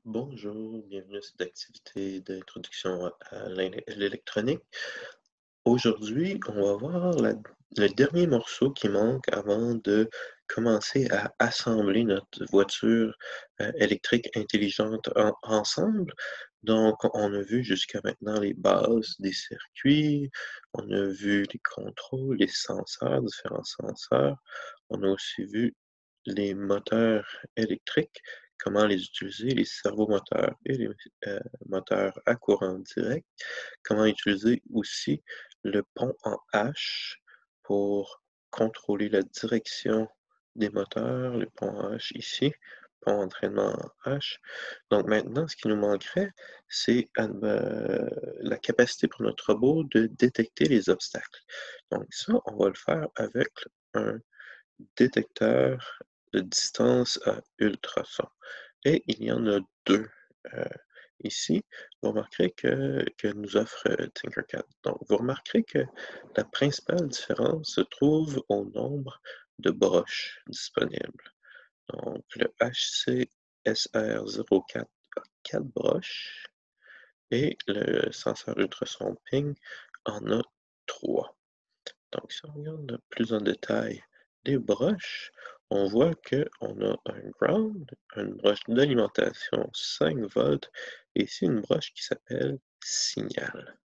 Bonjour, bienvenue à cette activité d'introduction à l'électronique. Aujourd'hui, on va voir le dernier morceau qui manque avant de commencer à assembler notre voiture électrique intelligente ensemble. Donc, on a vu jusqu'à maintenant les bases des circuits, on a vu les contrôles, les senseurs, différents senseurs. On a aussi vu les moteurs électriques, comment les utiliser, les servomoteurs et les moteurs à courant direct. Comment utiliser aussi le pont en H pour contrôler la direction des moteurs, le pont en H ici, pont entraînement en H. Donc maintenant, ce qui nous manquerait, c'est la capacité pour notre robot de détecter les obstacles. Donc ça, on va le faire avec un détecteur de distance à ultrasons. Et il y en a 2 ici. Vous remarquerez que nous offre Tinkercad. Donc, vous remarquerez que la principale différence se trouve au nombre de broches disponibles. Donc, le HCSR04 a 4 broches et le senseur ultrason ping en a 3. Donc, si on regarde plus en détail les broches, on voit qu'on a un ground, une broche d'alimentation 5 volts, et ici une broche qui s'appelle signal.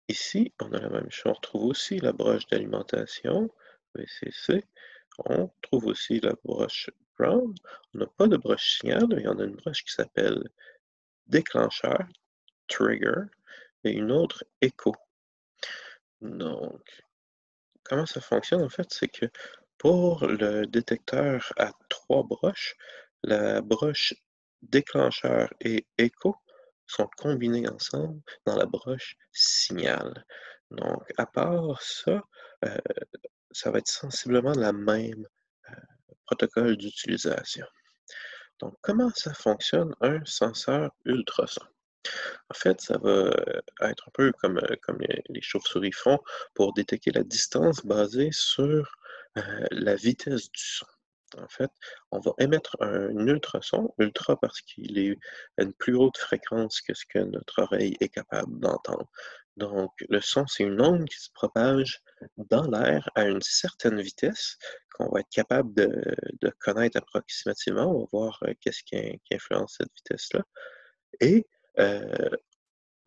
Ici, on a la même chose, on retrouve aussi la broche d'alimentation, VCC, on trouve aussi la broche ground, on n'a pas de broche signal, mais on a une broche qui s'appelle déclencheur, trigger, et une autre écho. Donc, comment ça fonctionne en fait, c'est que pour le détecteur à 3 broches, la broche déclencheur et écho sont combinées ensemble dans la broche signal. Donc à part ça, heu, ça va être sensiblement la même, heu, protocole d'utilisation. Donc comment ça fonctionne un senseur ultrason? En fait, ça va être un peu comme les chauves-souris font pour détecter la distance basée sur la vitesse du son. En fait, on va émettre un ultrason, ultra parce qu'il est à une plus haute fréquence que ce que notre oreille est capable d'entendre. Donc, le son, c'est une onde qui se propage dans l'air à une certaine vitesse qu'on va être capable de connaître approximativement. On va voir qu'est-ce qui influence cette vitesse-là. Et euh,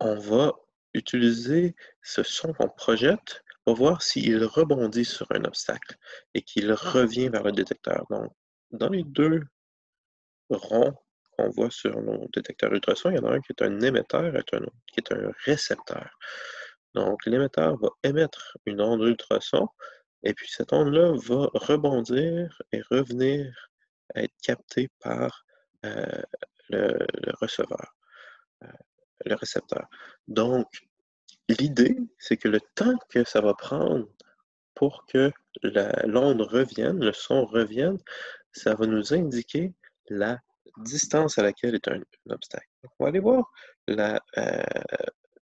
on va utiliser ce son qu'on projette pour voir s'il rebondit sur un obstacle et qu'il revient vers le détecteur. Donc, dans les 2 ronds qu'on voit sur nos détecteurs ultrasons, il y en a un qui est un émetteur et un autre qui est un récepteur. Donc, l'émetteur va émettre une onde ultrason et puis cette onde-là va rebondir et revenir à être captée par euh, le receveur, euh, le récepteur. Donc, l'idée, c'est que le temps que ça va prendre pour que l'onde revienne, le son revienne, ça va nous indiquer la distance à laquelle est un obstacle. Donc, on va aller voir la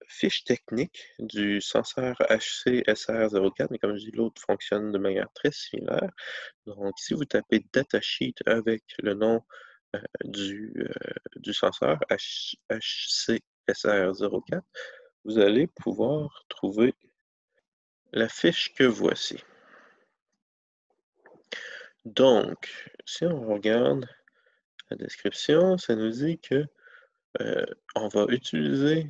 fiche technique du senseur HC-SR04, mais comme je dis, l'autre fonctionne de manière très similaire. Donc, si vous tapez datasheet avec le nom du senseur HC-SR04, vous allez pouvoir trouver la fiche que voici. Donc, si on regarde la description, ça nous dit que on va utiliser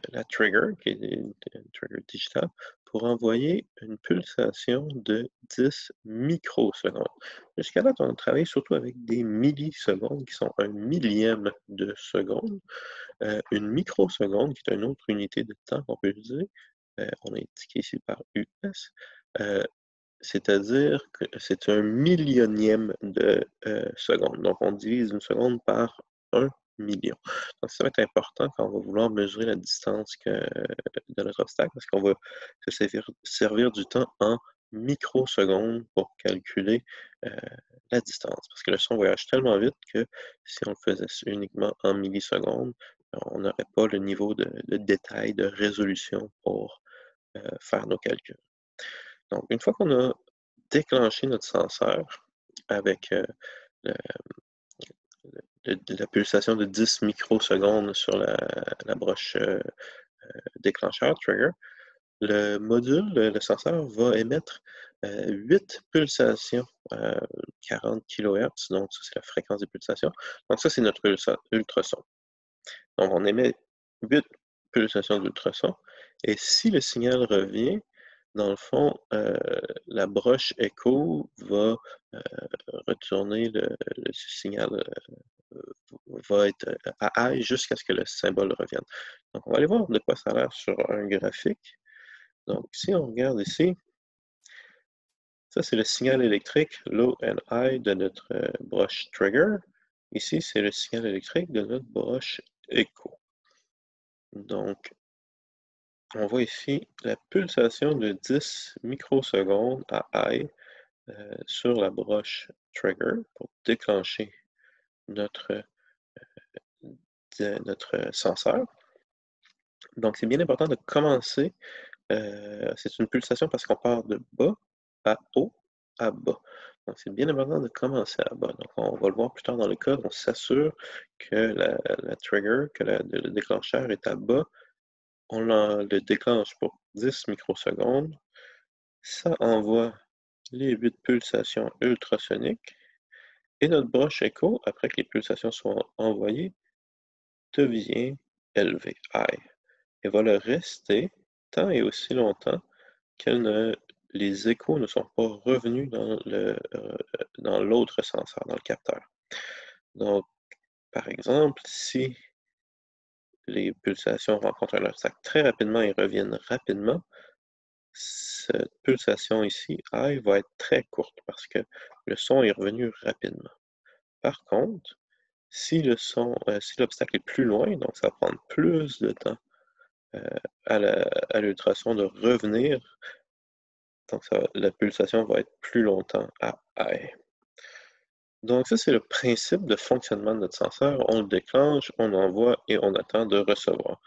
la trigger, qui est une trigger digitale, pour envoyer une pulsation de 10 microsecondes. Jusqu'à là, on a travaillé surtout avec des millisecondes, qui sont un millième de seconde. Une microseconde, qui est une autre unité de temps qu'on peut utiliser, on est indiqué ici par US, euh, c'est-à-dire que c'est un millionième de seconde. Donc, on divise une seconde par 1 million. Donc, ça va être important quand on va vouloir mesurer la distance de notre obstacle, parce qu'on va servir du temps en microsecondes pour calculer euh, la distance. Parce que le son voyage tellement vite que si on le faisait uniquement en millisecondes, on n'aurait pas le niveau de détail, de résolution pour faire nos calculs. Donc, une fois qu'on a déclenché notre senseur avec le, la pulsation de 10 microsecondes sur la broche déclencheur, trigger, le module, le senseur va émettre 8 pulsations, 40 kHz, donc ça c'est la fréquence des pulsations. Donc ça c'est notre ultrason. Donc on émet 8 pulsations d'ultrason et si le signal revient, dans le fond, la broche écho va retourner le signal, va être à high jusqu'à ce que le symbole revienne. Donc on va aller voir de quoi ça a l'air sur un graphique. Donc si on regarde ici, ça c'est le signal électrique low and high de notre broche trigger. Ici, c'est le signal électrique de notre broche écho. Donc, on voit ici la pulsation de 10 microsecondes à high sur la broche trigger pour déclencher notre senseur. Donc, c'est bien important de commencer. C'est une pulsation parce qu'on part de bas à haut à bas. Donc, c'est bien important de commencer à bas. Donc, on va le voir plus tard dans le code. On s'assure que la trigger, que le déclencheur est à bas. On le déclenche pour 10 microsecondes. Ça envoie les 8 pulsations ultrasoniques. Et notre broche écho, après que les pulsations soient envoyées, devient élevé, high, et va le rester tant et aussi longtemps que les échos ne sont pas revenus dans l'autre senseur, dans le capteur. Donc, par exemple, si les pulsations rencontrent leur sac très rapidement et reviennent rapidement, cette pulsation ici, high, va être très courte parce que le son est revenu rapidement. Par contre, si l'obstacle est plus loin, donc ça va prendre plus de temps à l'ultrason de revenir, donc la pulsation va être plus longtemps à high. Donc ça, c'est le principe de fonctionnement de notre senseur. On le déclenche, on envoie et on attend de recevoir.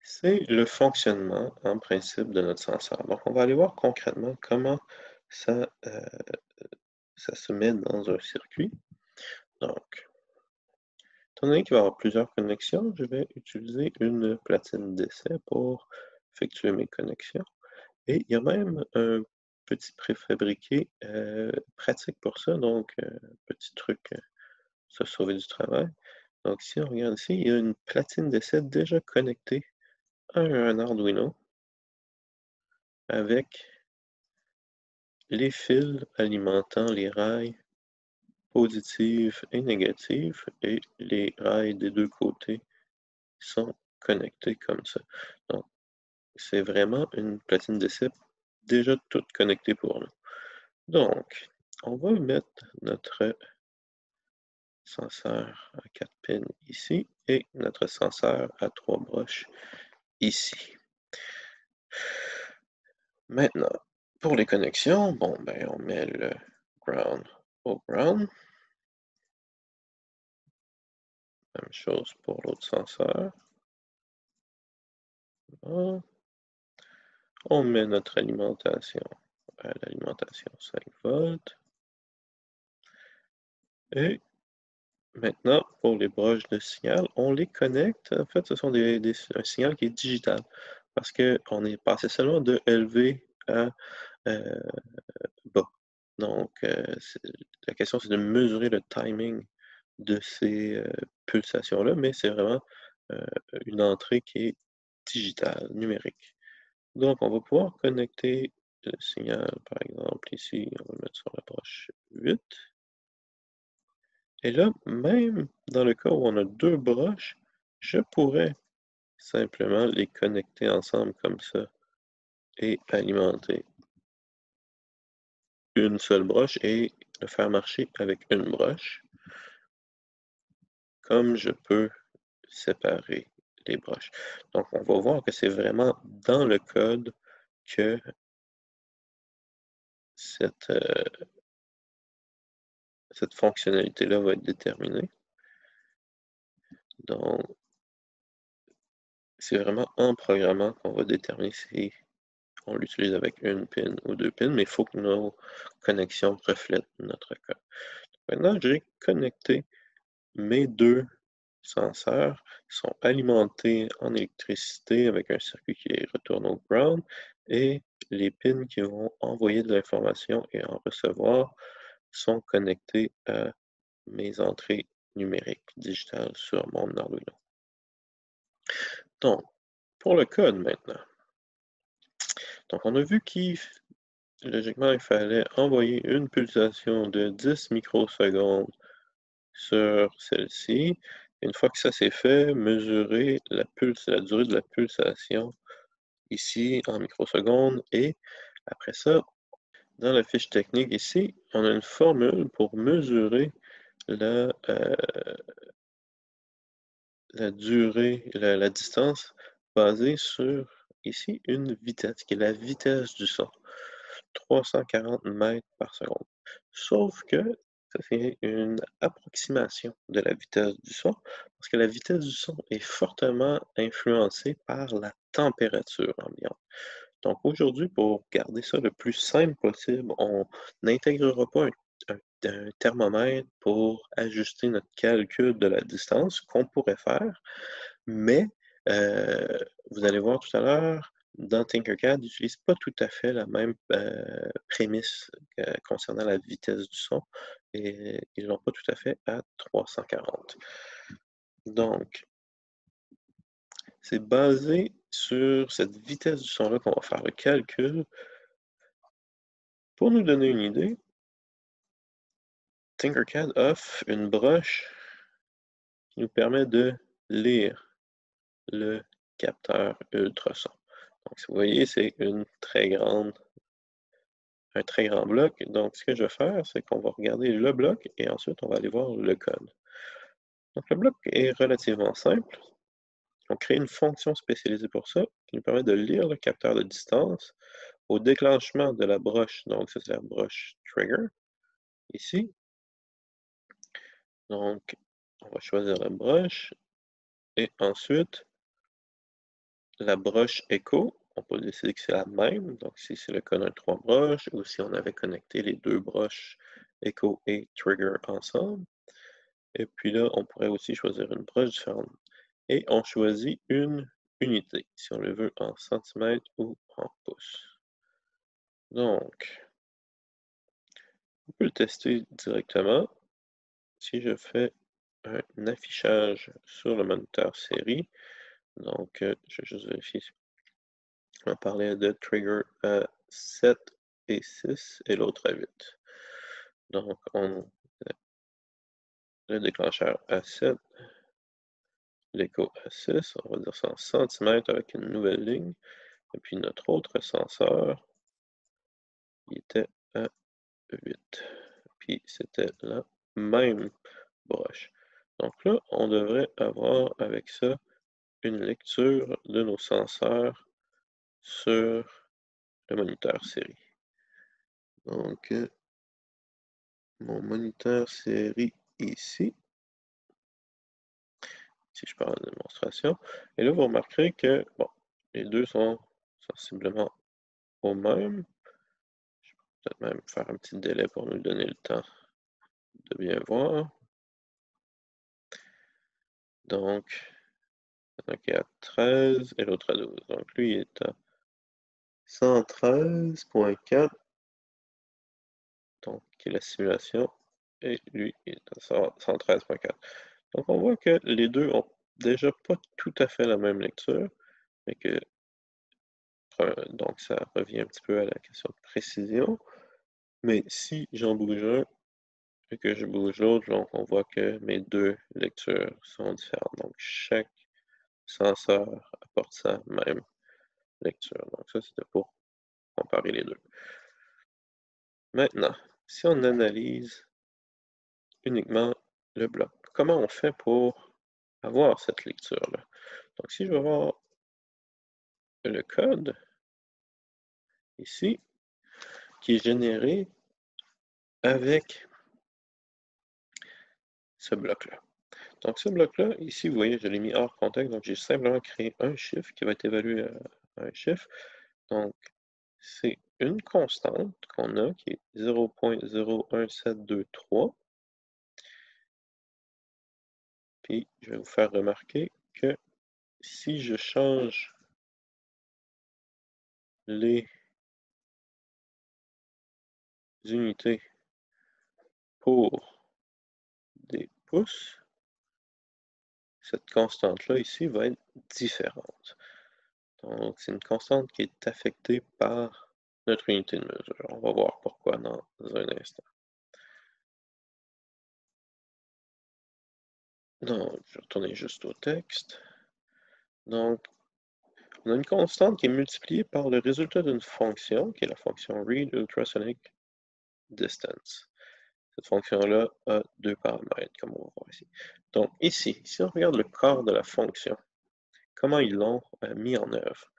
C'est le fonctionnement en principe de notre senseur. Donc on va aller voir concrètement comment ça, ça se met dans un circuit. Donc, étant donné qu'il va y avoir plusieurs connexions, je vais utiliser une platine d'essai pour effectuer mes connexions. Et il y a même un petit préfabriqué pratique pour ça, donc petit truc, se sauver du travail. Donc si on regarde ici, il y a une platine d'essai déjà connectée à un Arduino avec les fils alimentant les rails positives et négatives, et les rails des deux côtés sont connectés comme ça. Donc, c'est vraiment une platine d'essai déjà toute connectée pour nous. Donc, on va mettre notre senseur à 4 pins ici et notre senseur à 3 broches ici. Maintenant, pour les connexions, bon, ben, on met le ground au ground. Même chose pour l'autre senseur. Voilà. On met notre alimentation à l'alimentation 5 volts. Et maintenant, pour les broches de signal, on les connecte. En fait, ce sont un signal qui est digital parce qu'on est passé seulement de élevé à bas. Donc, la question, c'est de mesurer le timing de ces pulsations-là, mais c'est vraiment une entrée qui est digitale, numérique. Donc, on va pouvoir connecter le signal, par exemple, ici, on va le mettre sur la broche 8. Et là, même dans le cas où on a deux broches, je pourrais simplement les connecter ensemble comme ça et alimenter une seule broche et le faire marcher avec une broche, comme je peux séparer les broches. Donc, on va voir que c'est vraiment dans le code que cette, cette fonctionnalité-là va être déterminée. Donc, c'est vraiment en programmant qu'on va déterminer si on l'utilise avec une pin ou deux pins, mais il faut que nos connexions reflètent notre code. Maintenant, j'ai connecté mes deux senseurs sont alimentés en électricité avec un circuit qui retourne au ground et les pins qui vont envoyer de l'information et en recevoir sont connectés à mes entrées numériques digitales sur mon Arduino. Donc, pour le code maintenant. Donc, on a vu logiquement, il fallait envoyer une pulsation de 10 microsecondes sur celle-ci. Une fois que ça c'est fait, mesurer la durée de la pulsation ici en microsecondes et après ça, dans la fiche technique ici, on a une formule pour mesurer la, euh, la durée, la distance basée sur ici une vitesse, qui est la vitesse du son. 340 mètres par seconde. Sauf que ça, c'est une approximation de la vitesse du son, parce que la vitesse du son est fortement influencée par la température ambiante. Donc aujourd'hui, pour garder ça le plus simple possible, on n'intégrera pas un thermomètre pour ajuster notre calcul de la distance qu'on pourrait faire, mais vous allez voir tout à l'heure, dans Tinkercad, ils n'utilisent pas tout à fait la même prémisse concernant la vitesse du son et ils l'ont pas tout à fait à 340. Donc, c'est basé sur cette vitesse du son-là qu'on va faire le calcul. Pour nous donner une idée, Tinkercad offre une broche qui nous permet de lire le capteur ultrason. Donc, si vous voyez, c'est un très grand bloc. Donc, ce que je vais faire, c'est qu'on va regarder le bloc et ensuite, on va aller voir le code. Donc, le bloc est relativement simple. On crée une fonction spécialisée pour ça qui nous permet de lire le capteur de distance au déclenchement de la broche. Donc, ça, c'est la broche trigger ici. Donc, on va choisir la broche et ensuite, la broche écho. On peut décider que c'est la même. Donc, si c'est le cas d'un 3 broches ou si on avait connecté les deux broches écho et trigger ensemble. Et puis là, on pourrait aussi choisir une broche différente. Et on choisit une unité, si on le veut en centimètres ou en pouces. Donc, on peut le tester directement. Si je fais un affichage sur le moniteur série, donc je vais juste vérifier. On parlait de trigger à 7 et 6 et l'autre à 8. Donc, le déclencheur à 7, l'écho à 6, on va dire ça en centimètres avec une nouvelle ligne. Et puis notre autre senseur, il était à 8. Puis c'était la même broche. Donc là, on devrait avoir avec ça une lecture de nos senseurs sur le moniteur série. Donc, mon moniteur série ici, si je parle de démonstration. Et là, vous remarquerez que, bon, les deux sont sensiblement au même. Je peux peut-être même faire un petit délai pour nous donner le temps de bien voir. Donc, il y en a qui est à 13 et l'autre à 12. Donc, lui, il est à 113.4, donc qui est la simulation, et lui, il est à 113.4. Donc, on voit que les deux ont déjà pas tout à fait la même lecture, mais que donc ça revient un petit peu à la question de précision. Mais si j'en bouge un et que je bouge l'autre, donc on voit que mes deux lectures sont différentes. Donc chaque senseur apporte sa même lecture. Donc ça, c'était pour comparer les deux. Maintenant, si on analyse uniquement le bloc, comment on fait pour avoir cette lecture-là? Donc si je vais voir le code ici, qui est généré avec ce bloc-là. Donc ce bloc-là, ici, vous voyez, je l'ai mis hors contexte, donc j'ai simplement créé un chiffre qui va être évalué à un chiffre. Donc, c'est une constante qu'on a qui est 0.01723. Puis, je vais vous faire remarquer que si je change les unités pour des pouces, cette constante-là ici va être différente. Donc, c'est une constante qui est affectée par notre unité de mesure. On va voir pourquoi dans un instant. Donc, je vais retourner juste au texte. Donc, on a une constante qui est multipliée par le résultat d'une fonction, qui est la fonction read ultrasonic distance. Cette fonction-là a deux paramètres, comme on va voir ici. Donc, ici, si on regarde le corps de la fonction, comment ils l'ont mis en œuvre.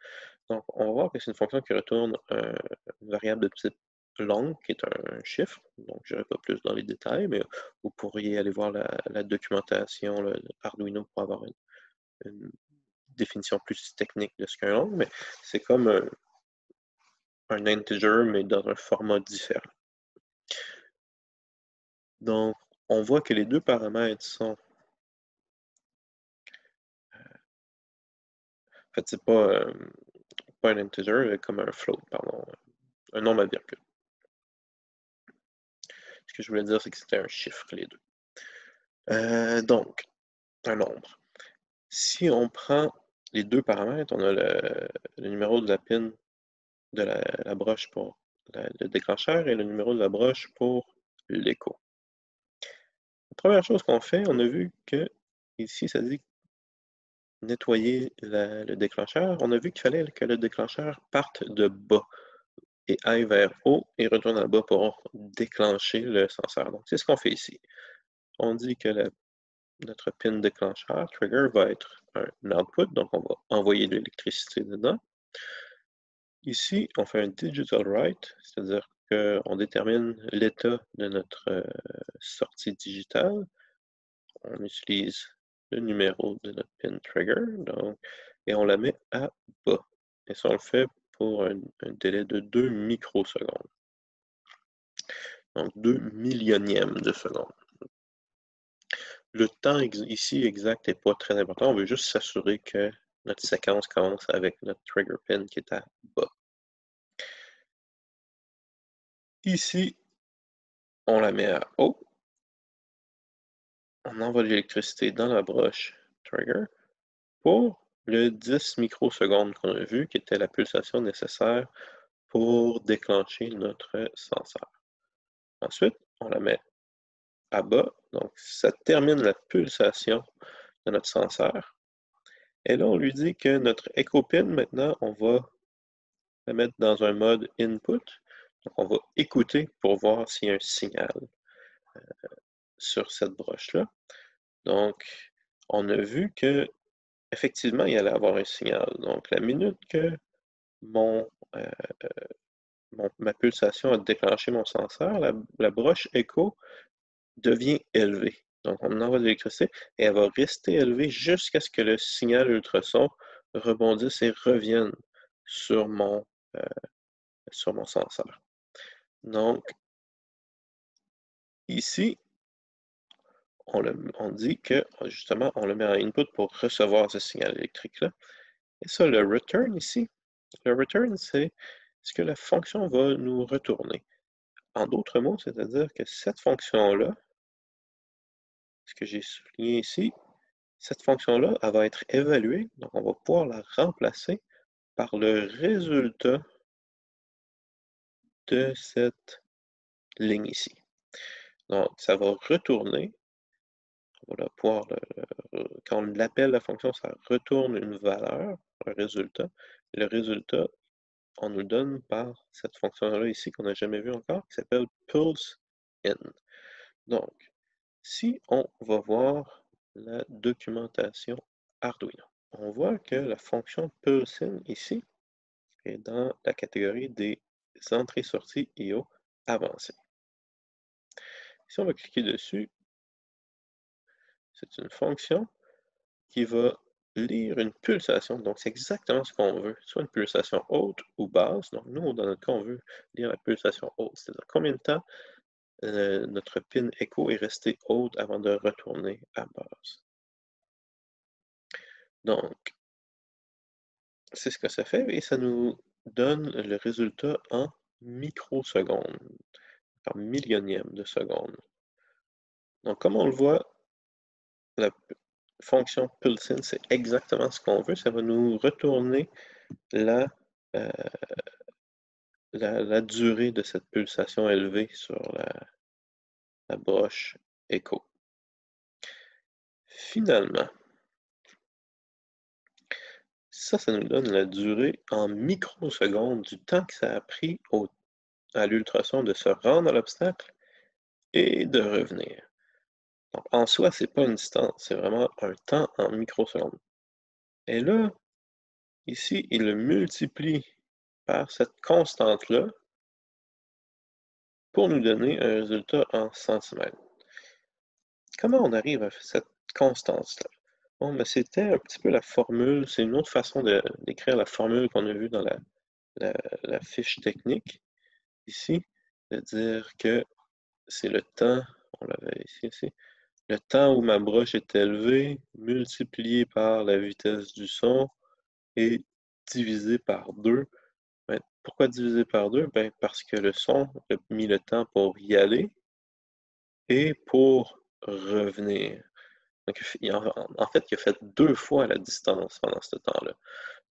Donc, on va voir que c'est une fonction qui retourne une variable de type long, qui est un chiffre. Donc, je n'irai pas plus dans les détails, mais vous pourriez aller voir la documentation, le Arduino, pour avoir une définition plus technique de ce qu'est un long, mais c'est comme un integer, mais dans un format différent. Donc, on voit que les deux paramètres sont... En fait, c'est pas un integer, mais comme un float, pardon, un nombre à virgule. Ce que je voulais dire, c'est que c'était un chiffre, les deux. Donc, un nombre. Si on prend les deux paramètres, on a le numéro de la pin de la broche pour le déclencheur et le numéro de la broche pour l'écho. La première chose qu'on fait, on a vu que ici, ça dit nettoyer le déclencheur. On a vu qu'il fallait que le déclencheur parte de bas et aille vers haut et retourne en bas pour déclencher le senseur. Donc, c'est ce qu'on fait ici. On dit que notre pin déclencheur, trigger, va être un output, donc on va envoyer de l'électricité dedans. Ici, on fait un digital write, c'est-à-dire qu'on détermine l'état de notre sortie digitale. On utilise le numéro de notre pin trigger, donc, et on la met à bas. Et ça, on le fait pour un délai de 2 microsecondes. Donc 2 millionièmes de seconde. Le temps ici exact n'est pas très important, on veut juste s'assurer que notre séquence commence avec notre trigger pin qui est à bas. Ici, on la met à haut. On envoie de l'électricité dans la broche trigger pour le 10 microsecondes qu'on a vu, qui était la pulsation nécessaire pour déclencher notre senseur. Ensuite, on la met à bas, donc ça termine la pulsation de notre senseur. Et là, on lui dit que notre echo pin, maintenant, on va la mettre dans un mode input. Donc, on va écouter pour voir s'il y a un signal sur cette broche-là. Donc, on a vu que effectivement, il allait avoir un signal. Donc, la minute que euh, ma pulsation a déclenché mon senseur, la broche écho devient élevée. Donc, on envoie de l'électricité et elle va rester élevée jusqu'à ce que le signal ultrason rebondisse et revienne sur mon senseur. Donc, ici, on dit que, justement, on le met en input pour recevoir ce signal électrique-là. Et ça, le return ici, le return, c'est ce que la fonction va nous retourner. En d'autres mots, c'est-à-dire que cette fonction-là, ce que j'ai souligné ici, cette fonction-là, elle va être évaluée, donc on va pouvoir la remplacer par le résultat de cette ligne ici. Donc, ça va retourner, on va pouvoir, quand on l'appelle la fonction, ça retourne une valeur, un résultat. Et le résultat, on nous le donne par cette fonction-là ici qu'on n'a jamais vue encore, qui s'appelle pulse in. Donc, si on va voir la documentation Arduino, on voit que la fonction pulse-in ici est dans la catégorie des entrées-sorties IO avancées. Si on va cliquer dessus, c'est une fonction qui va lire une pulsation. Donc, c'est exactement ce qu'on veut, soit une pulsation haute ou basse. Donc, nous, dans notre cas, on veut lire la pulsation haute, c'est-à-dire combien de temps notre pin écho est resté haute avant de retourner à basse. Donc, c'est ce que ça fait et ça nous donne le résultat en microsecondes, par millionième de seconde. Donc, comme on le voit, la fonction pulseIn, c'est exactement ce qu'on veut. Ça va nous retourner la, euh, la durée de cette pulsation élevée sur la broche Echo. Finalement, ça nous donne la durée en microsecondes du temps que ça a pris à l'ultrason de se rendre à l'obstacle et de revenir. Donc, en soi, c'est pas une distance, c'est vraiment un temps en microsecondes. Et là, ici, il le multiplie par cette constante-là pour nous donner un résultat en centimètres. Comment on arrive à cette constance-là? Bon, ben, c'était un petit peu la formule, c'est une autre façon d'écrire la formule qu'on a vue dans la fiche technique, ici, de dire que c'est le temps, on l'avait ici, le temps où ma broche est élevée, multiplié par la vitesse du son et divisé par 2. Ben, pourquoi divisé par 2? Ben, parce que le son a mis le temps pour y aller et pour revenir. Donc, en fait, il a fait 2 fois la distance pendant ce temps-là.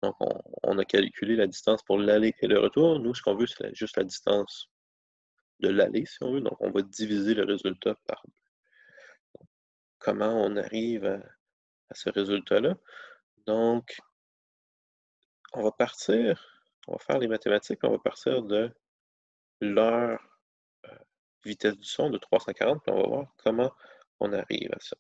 Donc, on a calculé la distance pour l'aller et le retour. Nous, ce qu'on veut, c'est juste la distance de l'aller, si on veut. Donc, on va diviser le résultat par 2. Comment on arrive à ce résultat-là? Donc, on va faire les mathématiques, on va partir de leur vitesse du son de 340, puis on va voir comment on arrive à ça.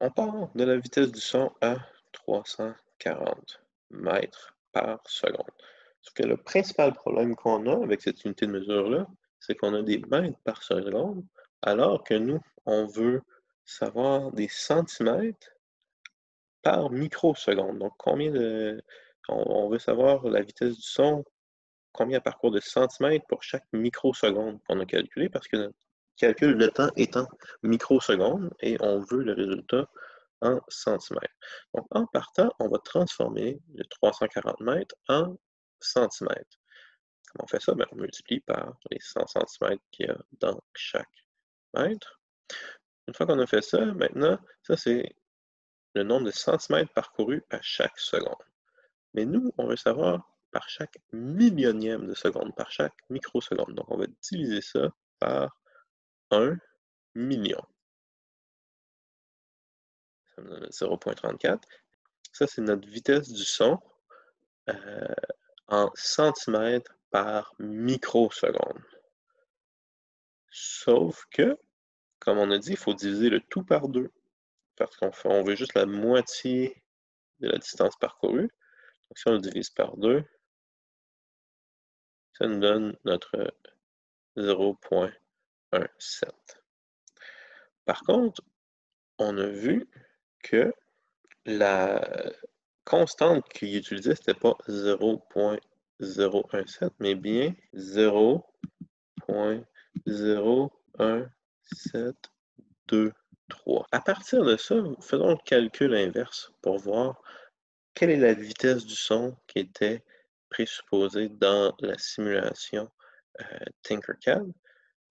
On part de la vitesse du son à 340 mètres par seconde. Sauf que le principal problème qu'on a avec cette unité de mesure-là, c'est qu'on a des mètres par seconde, alors que nous, on veut savoir des centimètres par microseconde. Donc, on veut savoir la vitesse du son, combien parcourt de centimètres pour chaque microseconde qu'on a calculé, parce que notre calcul de temps est en microsecondes et on veut le résultat en centimètres. Donc, en partant, on va transformer le 340 mètres en centimètres. Comment on fait ça? Bien, on multiplie par les 100 centimètres qu'il y a dans chaque mètre. Une fois qu'on a fait ça, maintenant, ça c'est le nombre de centimètres parcourus à chaque seconde. Mais nous, on veut savoir par chaque millionième de seconde, par chaque microseconde. Donc, on va diviser ça par 1 million. Ça me donne 0,34. Ça, c'est notre vitesse du son en centimètres par microseconde. Sauf que, comme on a dit, il faut diviser le tout par 2. Parce qu'on veut juste la moitié de la distance parcourue. Donc, si on le divise par 2, ça nous donne notre 0,17. Par contre, on a vu que la constante qu'il utilisait, c'était pas 0,017, mais bien 0,01723. À partir de ça, faisons le calcul inverse pour voir quelle est la vitesse du son qui était présupposée dans la simulation Tinkercad.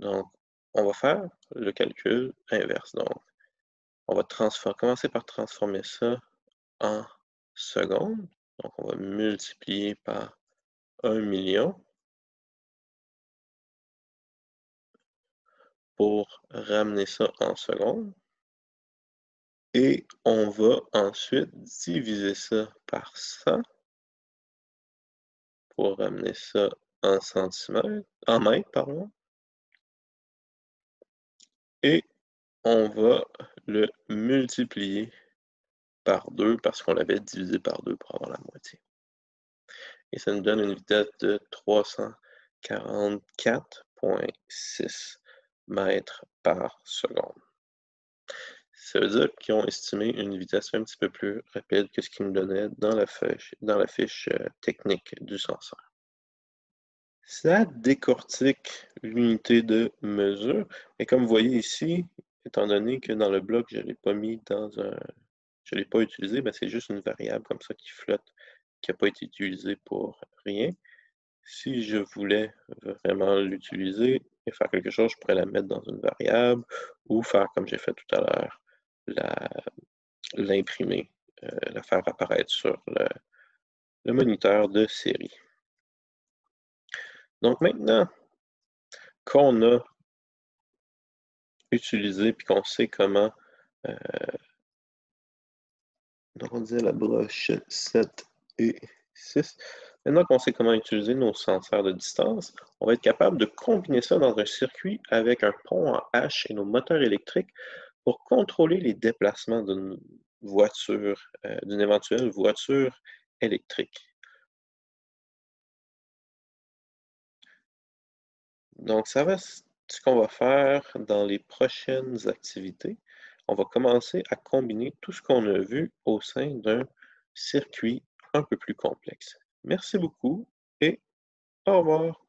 Donc, on va faire le calcul inverse. Donc, on va commencer par transformer ça en secondes. Donc, on va multiplier par 1 million pour ramener ça en secondes. Et on va ensuite diviser ça par 100 pour ramener ça en mètres, pardon. Et on va le multiplier par 2 parce qu'on l'avait divisé par 2 pour avoir la moitié. Et ça nous donne une vitesse de 344,6 mètres par seconde. Ça veut dire qu'ils ont estimé une vitesse un petit peu plus rapide que ce qu'ils nous donnaient dans la fiche technique du senseur. Ça décortique l'unité de mesure. Et comme vous voyez ici, étant donné que dans le bloc, je ne l'ai pas mis dans un je ne l'ai pas utilisé, ben, c'est juste une variable comme ça qui flotte, qui n'a pas été utilisée pour rien. Si je voulais vraiment l'utiliser et faire quelque chose, je pourrais la mettre dans une variable ou faire comme j'ai fait tout à l'heure, la l'imprimer, la faire apparaître sur le moniteur de série. Donc maintenant qu'on a utilisé puis qu'on sait comment, heu, donc on disait la broche 7 et 6. Maintenant qu'on sait comment utiliser nos senseurs de distance, on va être capable de combiner ça dans un circuit avec un pont en H et nos moteurs électriques pour contrôler les déplacements d'une voiture, d'une éventuelle voiture électrique. Donc ça va ce qu'on va faire dans les prochaines activités. On va commencer à combiner tout ce qu'on a vu au sein d'un circuit un peu plus complexe. Merci beaucoup et au revoir.